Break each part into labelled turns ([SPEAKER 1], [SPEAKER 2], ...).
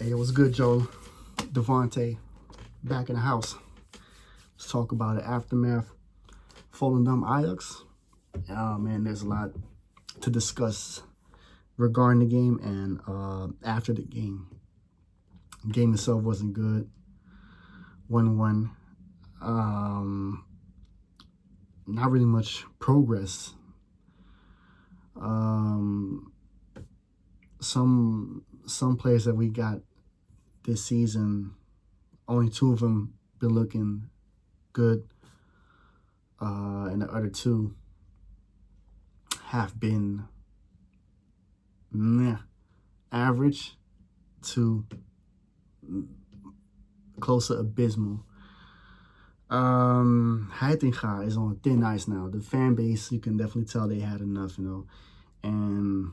[SPEAKER 1] Hey, it was good, Joe. Devontae back in the house. Let's talk about the aftermath. Volendam Ajax. Oh man, there's a lot to discuss regarding the game and after the game. The game itself wasn't good. 1-1. Not really much progress. Some players that we got this season, only 2 of them been looking good, and the other 2 have been average to close to abysmal. Heitinga is on thin ice now. The fan base, you can definitely tell they had enough, and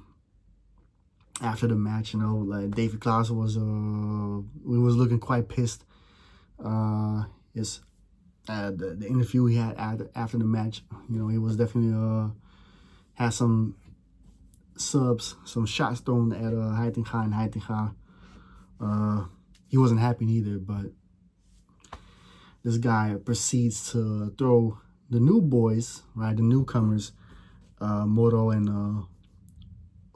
[SPEAKER 1] after the match, like David Klaas was looking quite pissed. The interview he had after the match, he was definitely had some subs, some shots thrown at Heitinga, and Heitinga, he wasn't happy neither, but this guy proceeds to throw the new boys, right, the newcomers, Moro and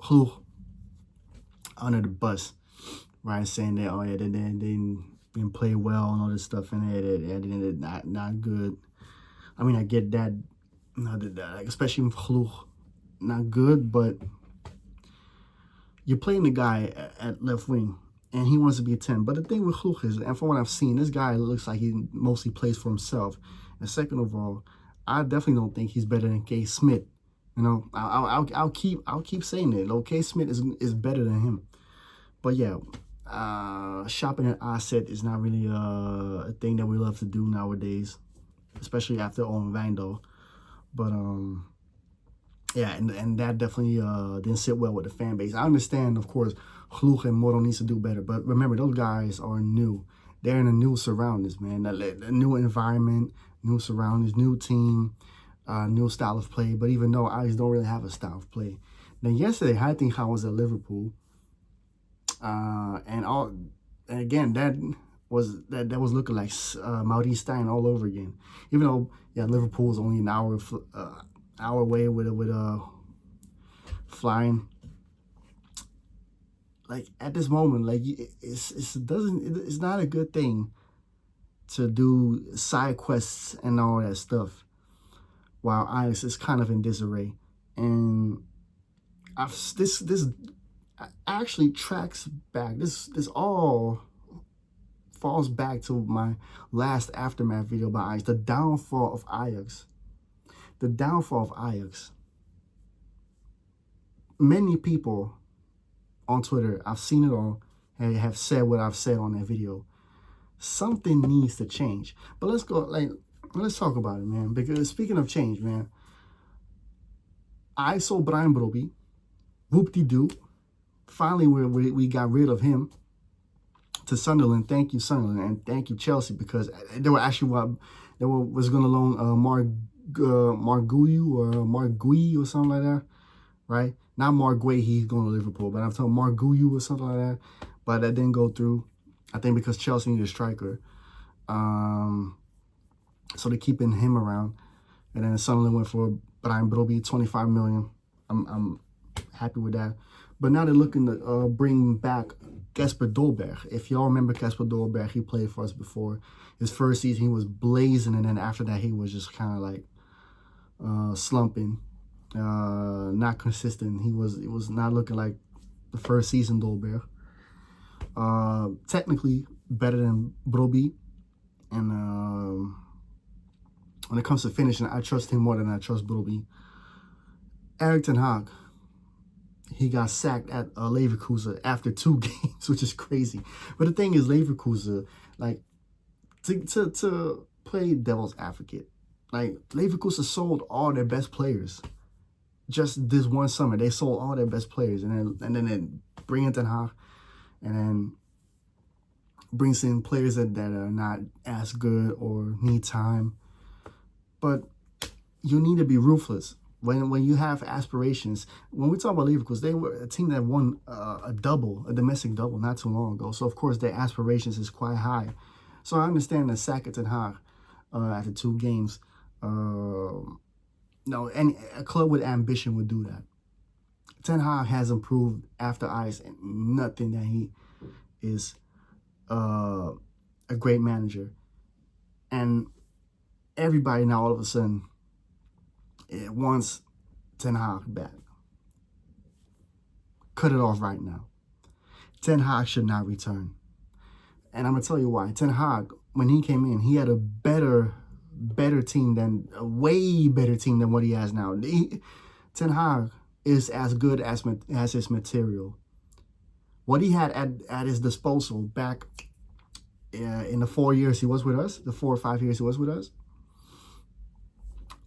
[SPEAKER 1] Hlu, under the bus, right, saying that, oh yeah, they didn't play well and all this stuff, and it not good. I mean, I get that, especially with Hlu, not good, but you're playing the guy at left wing, and he wants to be a 10. But the thing with Hlu is, and from what I've seen, this guy looks like he mostly plays for himself. And second of all, I definitely don't think he's better than K. Smith. I'll keep saying it. K. Smith is better than him. But yeah, shopping an asset is not really a thing that we love to do nowadays, especially after Owen Wijndal. But yeah, and that definitely didn't sit well with the fan base. I understand, of course, Hlu and Moro needs to do better, but remember, those guys are new. They're in a new surroundings, man. A new environment, new surroundings, new team, new style of play. But even though Ajax don't really have a style of play. Then yesterday, I think I was at Liverpool, and again, that was looking like Maurice Stijn all over again. Even though, yeah, Liverpool is only an hour away with flying. Like at this moment, like it's not a good thing to do side quests and all that stuff while Ajax is kind of in disarray. And this actually tracks back. This all falls back to my last aftermath video about Ajax, the downfall of Ajax. The downfall of Ajax. Many people on Twitter, I've seen it all, and have said what I've said on that video. Something needs to change. But let's talk about it, man. Because speaking of change, man, I saw Bryan Brobbey, whoop-de-doo. Finally, we got rid of him to Sunderland. Thank you, Sunderland, and thank you, Chelsea, because they were actually was going to loan Marguiu or something like that, right? Not Marguay, he's going to Liverpool, but I'm talking Marguiu or something like that. But that didn't go through, I think, because Chelsea needed a striker. So they're keeping him around. And then Sunderland went for Bryan Brobbey, 25 million. I'm happy with that. But now they're looking to bring back Kasper Dolberg. If y'all remember Kasper Dolberg, he played for us before. His first season, he was blazing, and then after that, he was just kind of like slumping. Not consistent. It was not looking like the first season Dolberg. Technically better than Brobbey, and when it comes to finishing, I trust him more than I trust Brobbey. Erik ten Hag, he got sacked at Leverkusen after 2 games, which is crazy. But the thing is, Leverkusen, like, to play devil's advocate, like, Leverkusen sold all their best players. Just this one summer, they sold all their best players, and then they bring in Ten Hag, and then brings in players that are not as good or need time. But you need to be ruthless When you have aspirations, when we talk about Leverkusen, they were a team that won a domestic double, not too long ago. So of course their aspirations is quite high. So I understand the sack of Ten Hag after 2 games. No, a club with ambition would do that. Ten Hag has improved after Ajax, and nothing that he is a great manager. And everybody now all of a sudden wants Ten Hag back. Cut it off right now. Ten Hag should not return. And I'm going to tell you why. Ten Hag, when he came in, he had a way better team than what he has now. Ten Hag is as good as his material. What he had at his disposal back in the 4 years he was with us, the 4 or 5 years he was with us,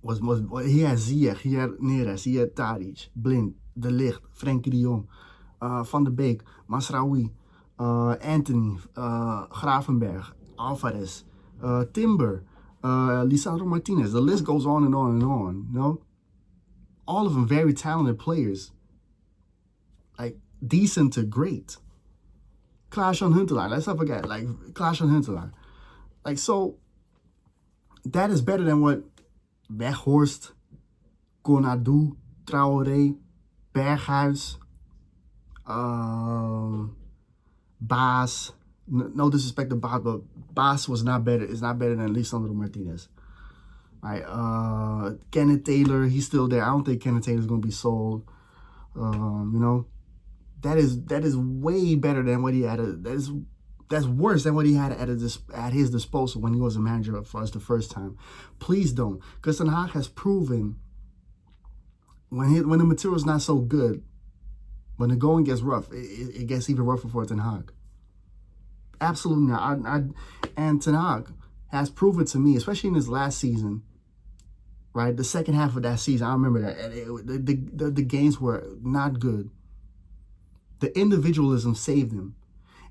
[SPEAKER 1] was he had Ziyech, he had Neres, he had Tadic, Blind, De Ligt, Frenkie de Jong, Van de Beek, Masraoui, Anthony, Gravenberg, Alvarez, Timber, Lisandro Martinez. The list goes on and on and on. You know, all of them very talented players, like decent to great. Klaas-Jan Huntelaar, let's not forget, like Klaas-Jan Huntelaar. Like, so that is better than what Weghorst, Konadu, Traoré, Berghuis, Baas. No disrespect to Baas, but Baas was not better. Is not better than Lisandro Martinez. Right? Kenneth Taylor, he's still there. I don't think Kenneth Taylor's gonna be sold. You know, that is way better than what he had. That's worse than what he had at his disposal when he was a manager for us the first time. Please don't, because Ten Hag has proven when the material is not so good, when the going gets rough, it gets even rougher for Ten Hag. Absolutely not. And Ten Hag has proven to me, especially in his last season, right? The second half of that season, I remember that the games were not good. The individualism saved him,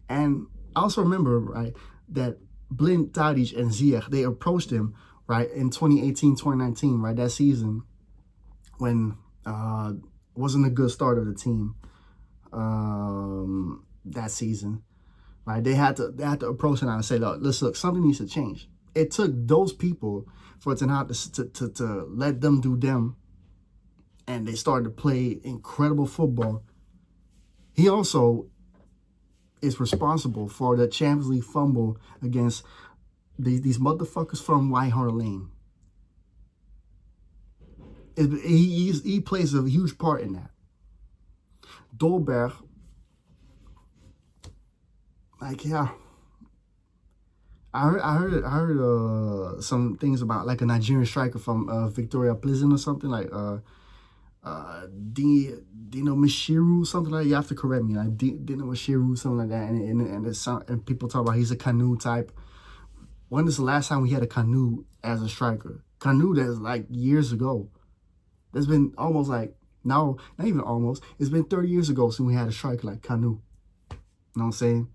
[SPEAKER 1] and I also remember, right, that Blind, Tadic, and Ziyech, they approached him, right, in 2018, 2019, right, that season when wasn't a good start of the team that season, right? They had to approach him and say, look, something needs to change. It took those people for Ten Hag to let them do them, and they started to play incredible football. He also is responsible for the Champions League fumble against these motherfuckers from White Hart Lane. He plays a huge part in that. Dolberg, like, yeah, I heard some things about like a Nigerian striker from Victoria Pleasant or something, like Dino Mishiru, something like that. You have to correct me, like Dino Mishiru, something like that. And people talk about he's a Canoe type. When is the last time we had a Canoe as a striker? Canoe, that's like years ago. There's been almost like, no, not even almost. It's been 30 years ago since we had a striker like Canoe. You know what I'm saying?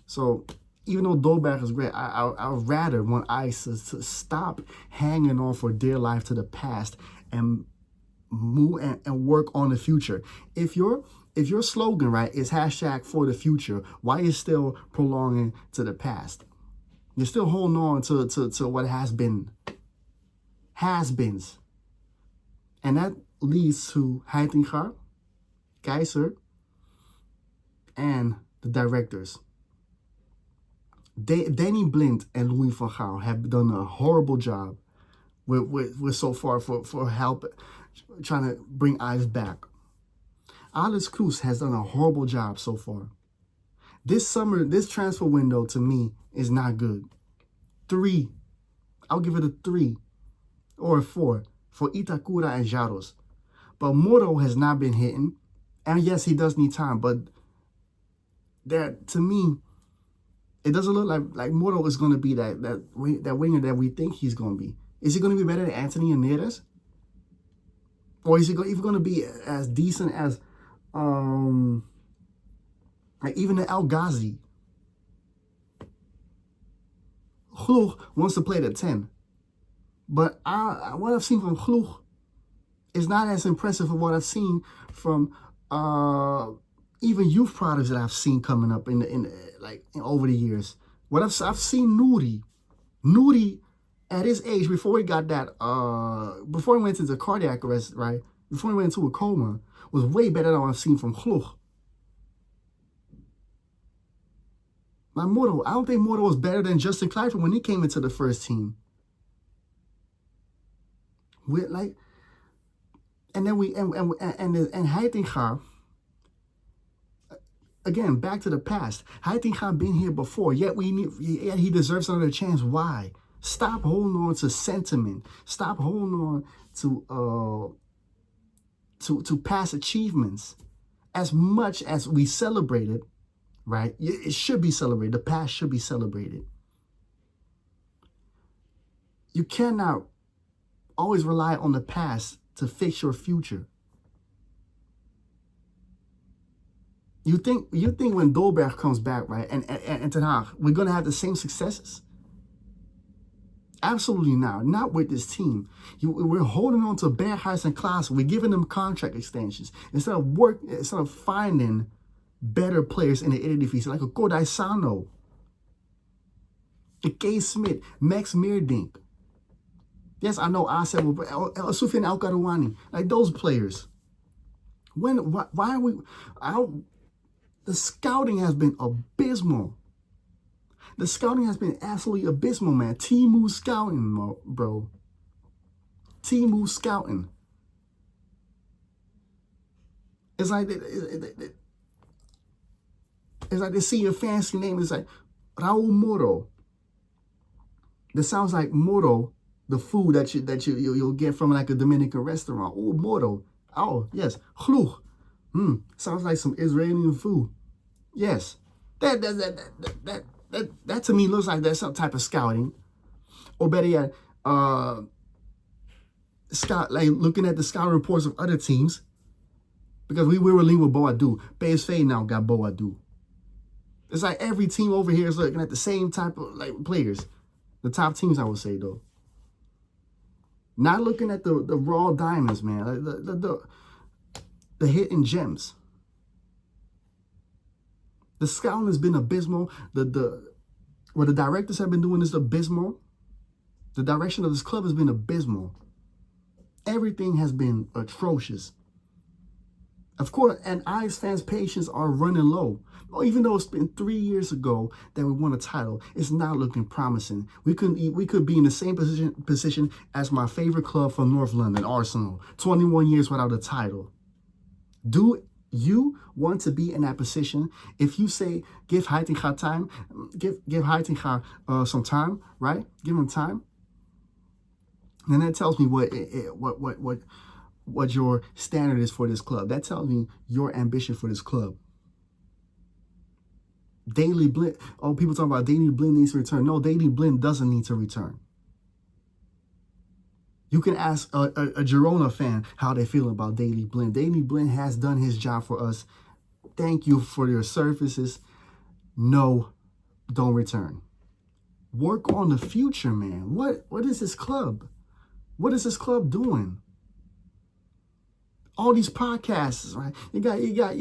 [SPEAKER 1] So even though Dolberg is great, I would rather want Ice to stop hanging on for dear life to the past and move and work on the future. If your slogan, right, is #for the future, why are you still prolonging to the past? You're still holding on to what has-beens. And that leads to Heitinga, Keizer, and the directors. Danny Blind and Louis van Gaal have done a horrible job with so far for help trying to bring Ajax back. Alex Cruz has done a horrible job so far. This summer, this transfer window to me is not good. 3. I'll give it a 3 or a 4 for Itakura and Jaros. But Moro has not been hitting. And yes, he does need time, but that, to me, it doesn't look like Moro is going to be that winger that we think he's going to be. Is he going to be better than Anthony and Neres? Or is he even going to be as decent as like even the El Ghazi? Gloog wants to play the 10. But what I've seen from Gloog is not as impressive as what I've seen from even youth products that I've seen coming up over the years. What I've seen Nudi at his age, before he got that before he went into cardiac arrest, right? Before he went into a coma, was way better than what I've seen from Kluch. My Moro, I don't think Moro was better than Justin Clifford when he came into the first team. With like, and then Heitinga, again, back to the past. Heitinga been here before, yet he deserves another chance. Why? Stop holding on to sentiment. Stop holding on to past achievements. As much as we celebrate it, right? It should be celebrated. The past should be celebrated. You cannot always rely on the past to fix your future. You think when Dolberg comes back, right, and Ten Hag, we're gonna have the same successes? Absolutely not. Not with this team. We're holding on to Berghuis and Klaas. We're giving them contract extensions instead of finding better players in the Eredivisie, like a Kodai Sano, a K. Smith, Max Meerdink. Yes, I know I said Soufiane El Karouani, like those players. Why are we? The scouting has been abysmal. The scouting has been absolutely abysmal, man. Timu scouting, bro. Timu scouting. It's like they see a fancy name. It's like Raul Moro. That sounds like Moro, the food that you'll get from like a Dominican restaurant. Oh, Moro. Oh, yes. Chluch. Sounds like some Israeli food. Yes. That to me looks like that's some type of scouting. Or better yet, looking at the scouting reports of other teams. Because we were linked with Boadu. PSV now got Boadu. It's like every team over here is looking at the same type of like players. The top teams, I would say, though. Not looking at the raw diamonds, man. Like the hidden gems. The scouting has been abysmal. What the directors have been doing is abysmal. The direction of this club has been abysmal. Everything has been atrocious. Of course, and Ajax fans' patience are running low. Even though it's been 3 years ago that we won a title, it's not looking promising. We could be in the same position as my favorite club from North London, Arsenal. 21 years without a title. Do you want to be in that position? If you say give Heitinga time, give Heitinga some time, right? Give him time. And that tells me what your standard is for this club. That tells me your ambition for this club. Daily Blind. Oh, people talking about Daily Blind needs to return. No, Daily Blind doesn't need to return. You can ask a Girona fan how they feel about Daily Blind. Daily Blind has done his job for us. Thank you for your services. No, don't return. Work on the future, man. What is this club? What is this club doing? All these podcasts, right? You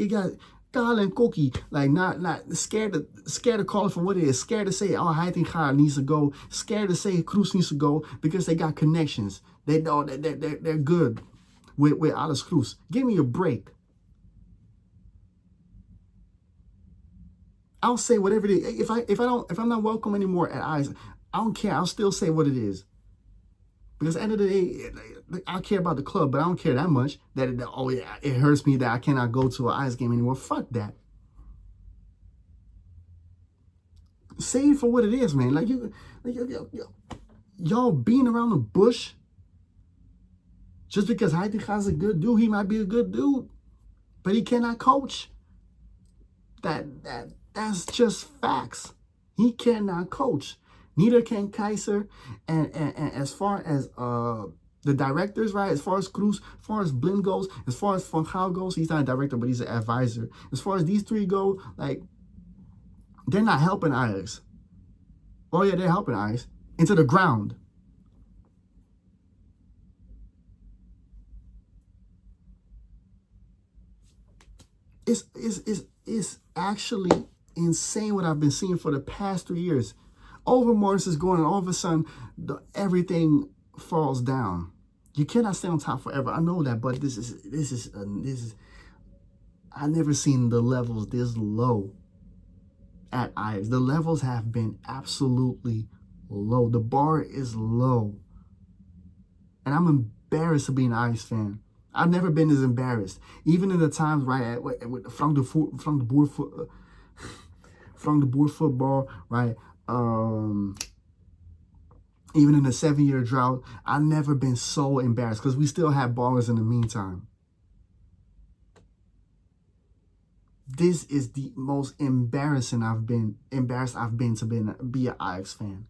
[SPEAKER 1] got Kyle and Cookie, like not scared to call it for what it is. Scared to say, oh, Heitinga needs to go. Scared to say Cruz needs to go because they got connections. They know they're good with Alex Cruz. Give me a break. I'll say whatever it is. If I'm not welcome anymore at Ajax, I don't care. I'll still say what it is. Because at the end of the day, I care about the club, but I don't care that much that it hurts me that I cannot go to an Ajax game anymore. Fuck that. Say it for what it is, man. Y'all being around the bush. Just because Heitinga's a good dude, he might be a good dude, but he cannot coach. That's just facts. He cannot coach. Neither can Kaiser. And as far as the directors, right? As far as Cruz, as far as Blind goes, as far as Van Gaal goes, he's not a director, but he's an advisor. As far as these three go, like, they're not helping Ajax. Oh yeah, they're helping Ajax into the ground. It's actually insane what I've been seeing for the past 3 years. Overmars is going, and all of a sudden, everything falls down. You cannot stay on top forever. I know that, but this is. I never seen the levels this low at Ajax. The levels have been absolutely low. The bar is low, and I'm embarrassed to be an Ajax fan. I've never been as embarrassed, even in the times right from the board football, right. Even in a 7-year drought, I've never been so embarrassed because we still have ballers in the meantime. This is the most embarrassed I've been to be an Ajax fan.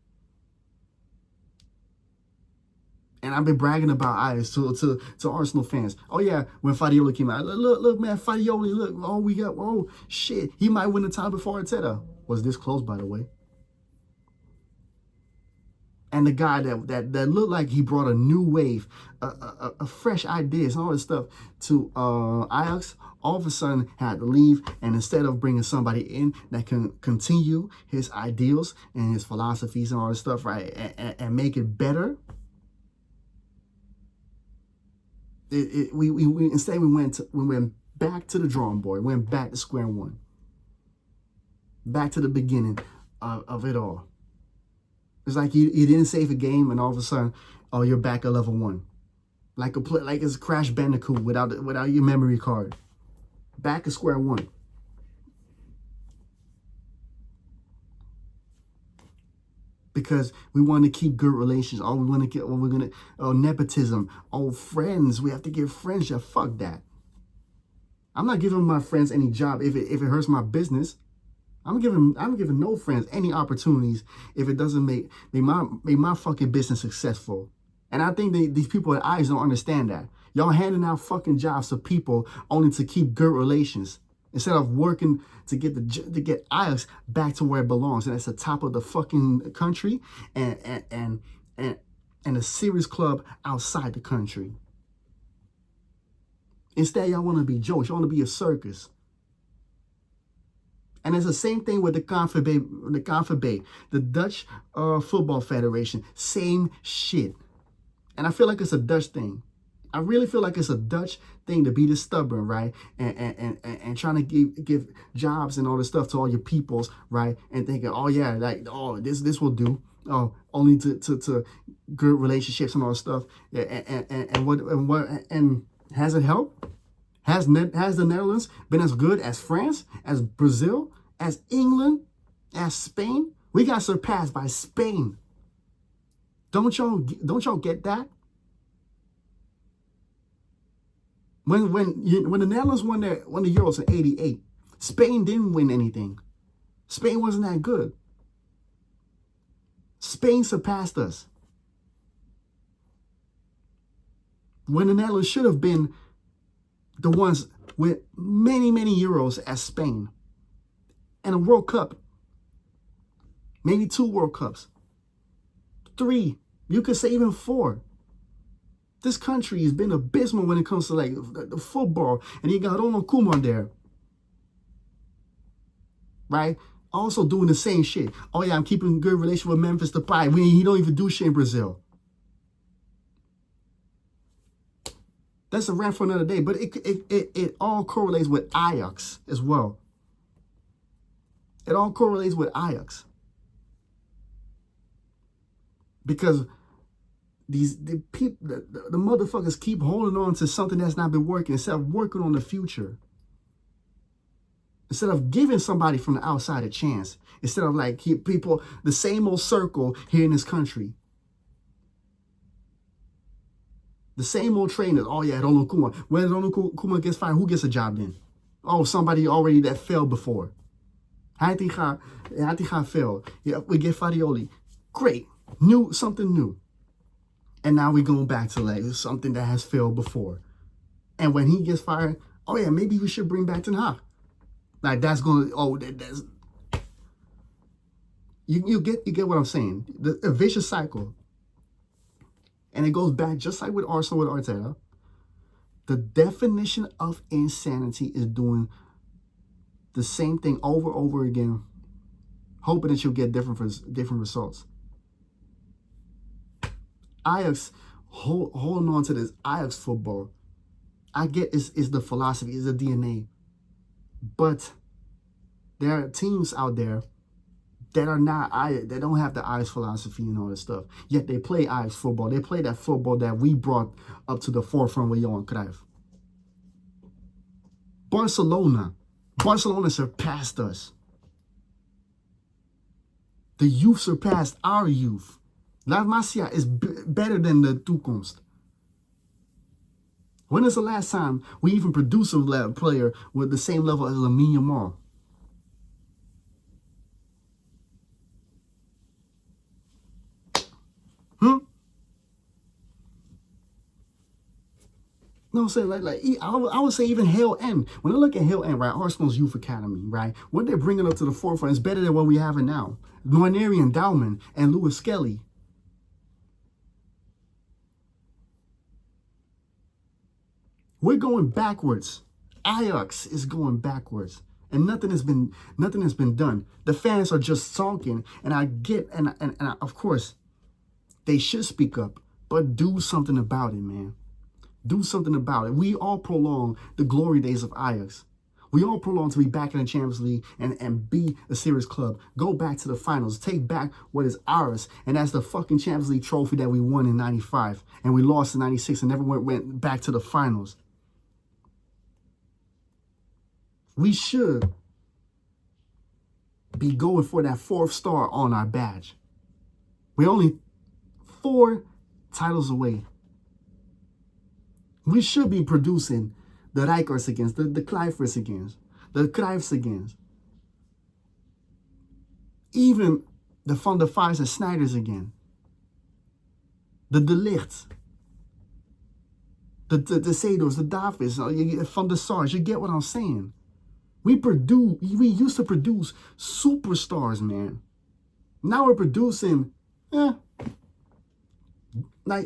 [SPEAKER 1] And I've been bragging about Ajax to Arsenal fans. Oh yeah, when Fadioli came out, look, man, Fadioli, look, oh shit, he might win the title before Arteta. Was this close, by the way? And the guy that looked like he brought a new wave, a fresh ideas and all this stuff to Ajax, all of a sudden had to leave. And instead of bringing somebody in that can continue his ideals and his philosophies and all this stuff, right, and make it better, instead we went back to the drawing board, went back to square one, back to the beginning of it all. It's like you didn't save a game, and all of a sudden, oh, you're back at level 1, like it's Crash Bandicoot without your memory card, back at square one. Because we want to keep good relations. Oh, we want to get. We're gonna. Oh, nepotism. Oh, friends. We have to give friendship. Fuck that. I'm not giving my friends any job if it hurts my business. I'm giving no friends any opportunities if it doesn't make my fucking business successful. And I think these people at Ajax don't understand that. Y'all handing out fucking jobs to people only to keep good relations instead of working to get Ajax back to where it belongs, and that's the top of the fucking country and a serious club outside the country. Instead, y'all want to be jokes. Y'all want to be a circus. And it's the same thing with the KNVB, the Dutch Football Federation. Same shit. And I feel like it's a Dutch thing. I really feel like it's a Dutch thing to be this stubborn, right? And trying to give jobs and all this stuff to all your peoples, right? And thinking, oh yeah, like, oh, this will do. Oh, only to good relationships and all this stuff. Yeah, and has it helped? Has the Netherlands been as good as France, as Brazil, as England, as Spain? We got surpassed by Spain. Don't y'all get that? When the Netherlands won the Euros in '88, Spain didn't win anything. Spain wasn't that good. Spain surpassed us. When the Netherlands should have been the ones with many Euros as Spain and a World Cup, maybe 2 World Cups, 3, you could say even 4. This country has been abysmal when it comes to like the football, and you got Ronald Koeman there, right? Also doing the same shit. Oh yeah, I'm keeping a good relationship with Memphis Depay. He don't even do shit in Brazil. That's a rant for another day, but it all correlates with Ajax as well. It all correlates with Ajax. Because the motherfuckers keep holding on to something that's not been working instead of working on the future. Instead of giving somebody from the outside a chance. Instead of like people, the same old circle here in this country. The same old trainers. Oh yeah, Ronald Koeman. When Ronald Koeman gets fired, who gets a job then? Oh, somebody already that failed before. Hij gaat fail. Yeah, we get Fadioli. Great. Something new. And now we're going back to like something that has failed before. And when he gets fired, oh yeah, maybe we should bring back Ten Hag. Like that's going to, that's, you get what I'm saying. A vicious cycle. And it goes back just like with Arsenal with Arteta. The definition of insanity is doing the same thing over and over again, hoping that you'll get different results. Ajax, holding on to this Ajax football, I get is the philosophy, is the DNA. But there are teams out there that are not Ajax, that don't have the Ajax philosophy and all this stuff. Yet they play Ajax football. They play that football that we brought up to the forefront with Johan Cruyff. Barcelona surpassed us. The youth surpassed our youth. La Masia is better than the Toekomst. When is the last time we even produced a player with the same level as Lamine Yamal? No, I'm saying I would say even Hale End. When I look at Hale End, right, Arsenal's Youth Academy, right, what they're bringing up to the forefront is better than what we have it now. Noineri and Dowman and Lewis Skelly. We're going backwards. Ajax is going backwards, and nothing has been done. The fans are just sulking, and I get and of course they should speak up, but do something about it, man. Do something about it. We all prolong the glory days of Ajax. We all prolong to be back in the Champions League and be a serious club. Go back to the finals. Take back what is ours. And that's the fucking Champions League trophy that we won in 95. And we lost in 96 and never went back to the finals. We should be going for that 4th star on our badge. We're only 4 titles away. We should be producing the Rijkaards against, the Kluivers against, the Cruyffs against. Even the Van der Vaars and Sneijers again. The De Ligt. The Seedorfs, the Davids, Van der Sars. You get what I'm saying? We used to produce superstars, man. Now we're producing, like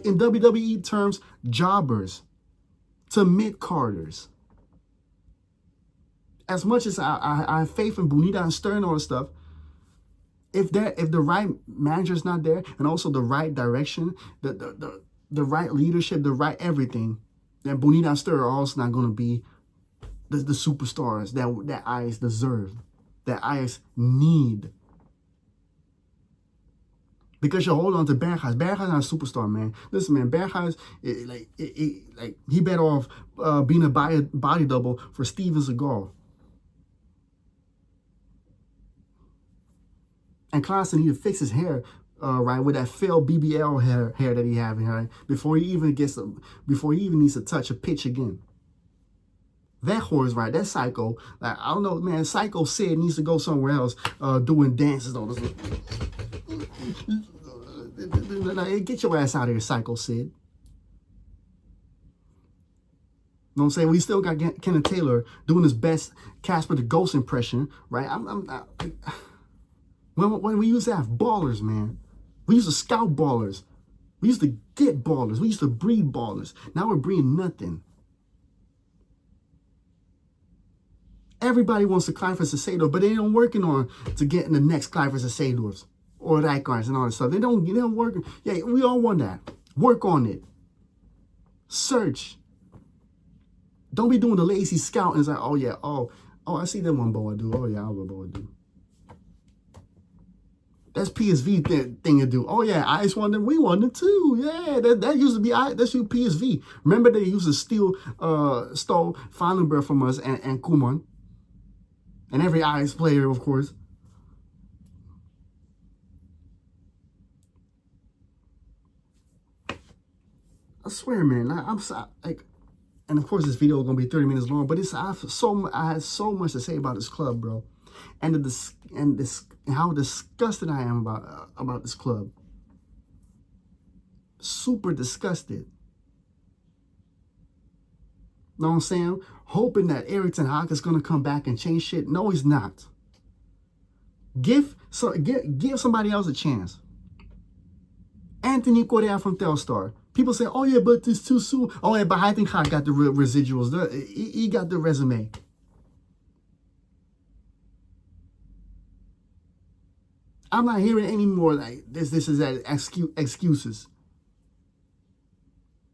[SPEAKER 1] in WWE terms, jobbers to mid-carders. As much as I have faith in Bonita and Stern and all this stuff, if the right manager's not there, and also the right direction, the right leadership, the right everything, then Bonita and Stern are also not going to be the superstars that Ajax deserve, that Ajax need. Because you hold on to Berghuis. Berghuis not a superstar, man. Listen, man, Berghuis, he better off being a body double for Steven Seagal. And Klaassen need to fix his hair, right, with that failed BBL hair that he having, right, before he even needs to touch a pitch again. Weghorst, right, that Psycho, like, I don't know, man, Psycho Sid needs to go somewhere else doing dances, all this. Get your ass out of here, Psycho Sid. You know what I'm saying? We still got Kenneth Taylor doing his best Casper the Ghost impression, right? When we used to have ballers, man. We used to scout ballers. We used to get ballers. We used to breed ballers. Now we're breeding nothing. Everybody wants to Kluivers and Seedorf, but they don't working on to getting the next Kluivers and Seedorfs or Rijkaards and all that stuff. They don't work. Yeah, we all want that. Work on it. Search. Don't be doing the lazy scout and it's like, oh yeah, oh I see that one boy do. Oh yeah, I'll go do. That's PSV thing to do. Oh yeah, Ajax won them. We won them too. Yeah, that used to be that's you PSV. Remember they used to stole Fallenberg from us and Koeman. And every Ajax player, of course. I swear, man. I'm like, and of course this video is gonna be 30 minutes long, but I had so much to say about this club, bro, and how disgusted I am about this club. Super disgusted. Know what I'm saying? Hoping that Erik ten Hag is gonna come back and change shit. No, he's not. Give somebody else a chance. Anthony Correa from Telstar. People say, oh yeah, but it's too soon. Oh yeah, but Heitinga got the residuals. He got the resume. I'm not hearing any more like this is that excuses.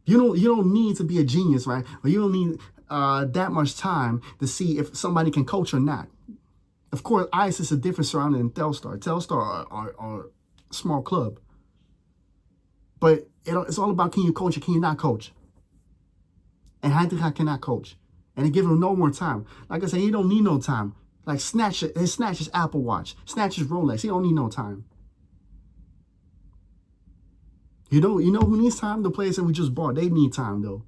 [SPEAKER 1] You don't need to be a genius, right? Or you don't need that much time to see if somebody can coach or not. Of course, Ajax is a different surrounding than Telstar. Telstar are a small club. But it's all about, can you coach or can you not coach? And Heinrich cannot coach. And they give him no more time. Like I said, he don't need no time. Like snatch his Apple Watch, snatch his Rolex. He don't need no time. You know who needs time? The players that we just bought. They need time though.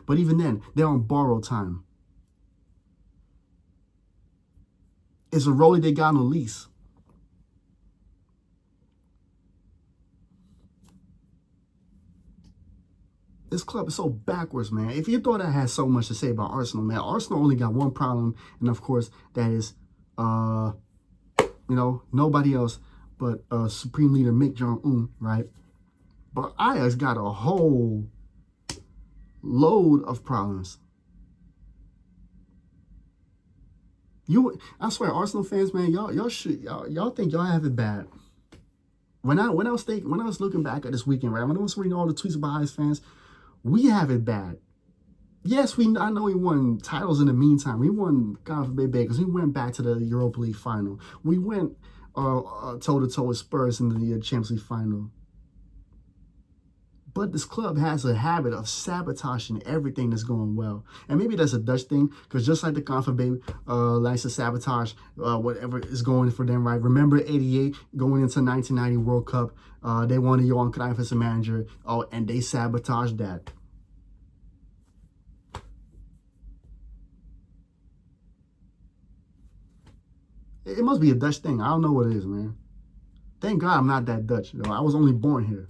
[SPEAKER 1] But even then, they're on borrowed time. It's a rollie they got on a lease. This club is so backwards, man. If you thought I had so much to say about Arsenal, man, Arsenal only got one problem, and of course, that is, nobody else but Supreme Leader Mick Jong-un, right? But Ajax got a whole load of problems. I swear, Arsenal fans, man, y'all think y'all have it bad. When I was looking back at this weekend, right, when I was reading all the tweets about Ajax fans, we have it bad. Yes, I know we won titles in the meantime. We won, God forbid, because we went back to the Europa League final. We went toe-to-toe with Spurs in the Champions League final. But this club has a habit of sabotaging everything that's going well. And maybe that's a Dutch thing, because just like the Confabay likes to sabotage whatever is going for them, right? Remember 88, going into 1990 World Cup, they wanted Johan Cruyff as a manager, and they sabotaged that. It must be a Dutch thing. I don't know what it is, man. Thank God I'm not that Dutch. I was only born here.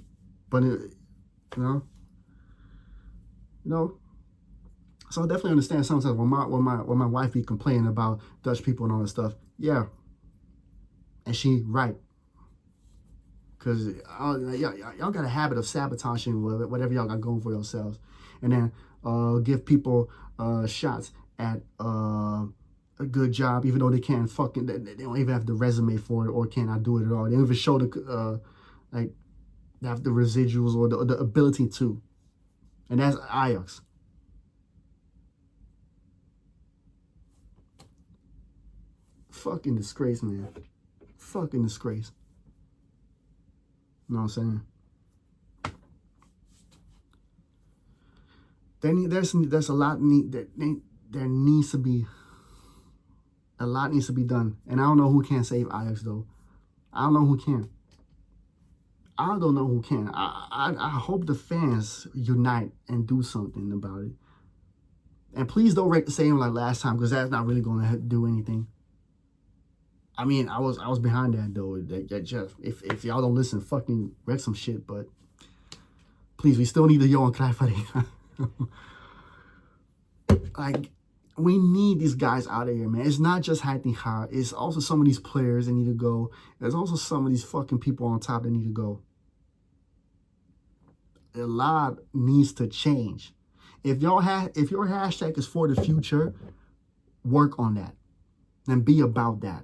[SPEAKER 1] But, so I definitely understand sometimes when my wife be complaining about Dutch people and all that stuff. Yeah. And she right. Because y'all got a habit of sabotaging whatever y'all got going for yourselves. And then give people shots at a good job, even though they can't they don't even have the resume for it or cannot do it at all. They don't even show they have the residuals or the ability to. And that's Ajax. Fucking disgrace, man. Fucking disgrace. You know what I'm saying? There's a lot there needs to be. A lot needs to be done. And I don't know who can save Ajax, though. I don't know who can. I don't know who can. I hope the fans unite and do something about it. And please don't wreck the stadium like last time, because that's not really going to do anything. I mean, I was behind that, though. That Jeff, if y'all don't listen, fucking wreck some shit. But please, we still need the Johan Cruyff. Like, we need these guys out of here, man. It's not just Heitinga. It's also some of these players that need to go. There's also some of these fucking people on top that need to go. A lot needs to change. If your hashtag is for the future, work on that. And be about that.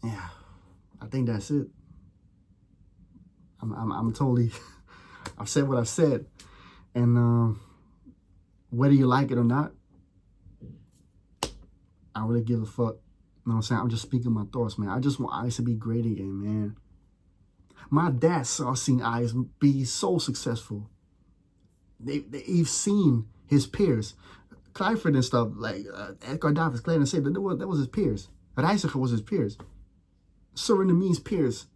[SPEAKER 1] Yeah, I think that's it. I'm totally. I've said what I've said, and whether you like it or not, I don't really give a fuck. You know what I'm saying? I'm just speaking my thoughts, man. I just want Ajax to be great again, man. My dad seen Ajax be so successful. They've seen his peers, Clifford and stuff, like Edgar Davids, Clayton said that was his peers. Reiziger was his peers. Surinamese peers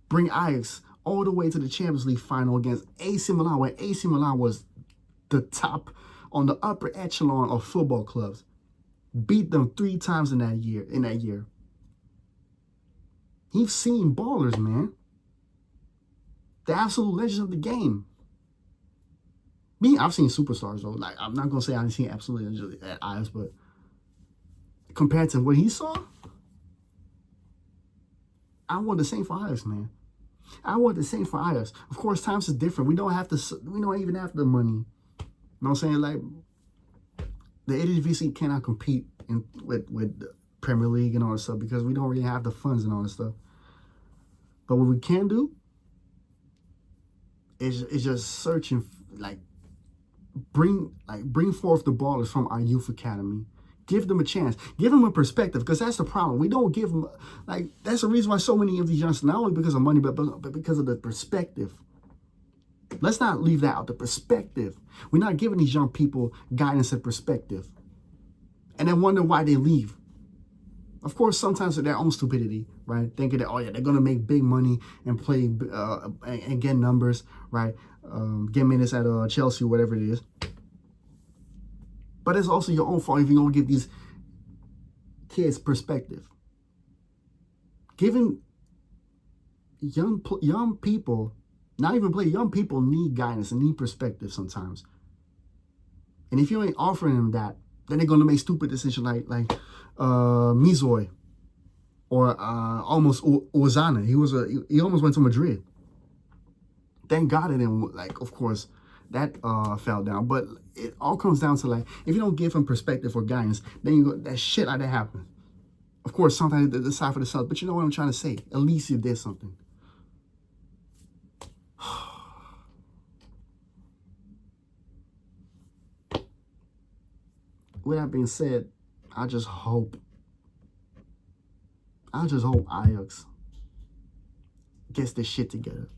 [SPEAKER 1] bring Ajax all the way to the Champions League final against AC Milan, when AC Milan was the top, on the upper echelon of football clubs. Beat them 3 times in that year. He's seen ballers, man. The absolute legends of the game. Me, I've seen superstars, though. Like, I'm not going to say I've seen absolute legends at Ajax, but compared to what he saw, I want the same for Ajax, man. I want the same for Ajax. Of course, times is different. We don't even have the money. You know what I'm saying? Like, The Eredivisie cannot compete with the Premier League and all this stuff because we don't really have the funds and all this stuff. But what we can do is just searching, like bring forth the ballers from our youth academy. Give them a chance. Give them a perspective, because that's the problem. We don't give them, like, that's the reason why so many of these youngsters, not only because of money, but because of the perspective. Let's not leave that out, the perspective. We're not giving these young people guidance and perspective. And then wonder why they leave. Of course, sometimes of their own stupidity, right? Thinking that, oh yeah, they're going to make big money and play and get numbers, right? Get minutes at Chelsea, whatever it is. But it's also your own fault if you don't give these kids perspective. Giving young people, not even play, young people need guidance and need perspective sometimes. And if you ain't offering them that, then they're going to make stupid decisions like Mizoy or almost Ozana. He almost went to Madrid. Thank God it didn't, like, of course, that fell down. But it all comes down to, like, if you don't give him perspective or guidance, then you go, that shit like that happens. Of course, sometimes they decide for themselves, but you know what I'm trying to say. At least you did something. With that being said, I just hope Ajax gets this shit together.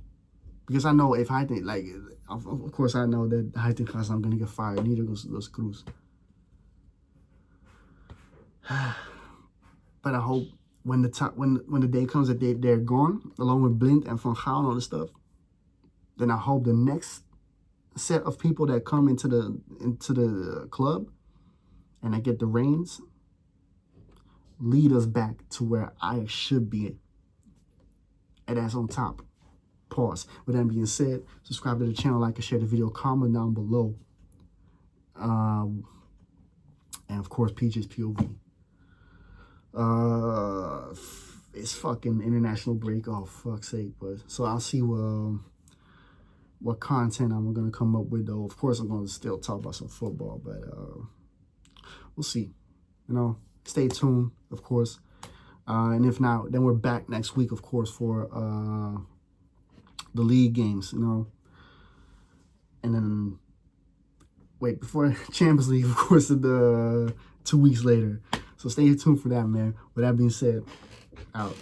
[SPEAKER 1] Because I know if I think, like, of course I know that I think I'm going to get fired. Neither goes Cruz. But I hope when the day comes that they're gone, along with Blind and Van Gaal and all this stuff, then I hope the next set of people that come into the club and they get the reins lead us back to where I should be. And that's on top. Pause. With that being said, subscribe to the channel, like and share the video, comment down below. And of course, Peaches POV. It's fucking international break. Oh, fuck's sake. But so I'll see what content I'm gonna come up with, though. Of course, I'm gonna still talk about some football, but we'll see. You know, stay tuned, of course. And if not, then we're back next week, of course, for the league games, you know. And then, wait, before Champions League, of course, the 2 weeks later. So stay tuned for that, man. With that being said, out.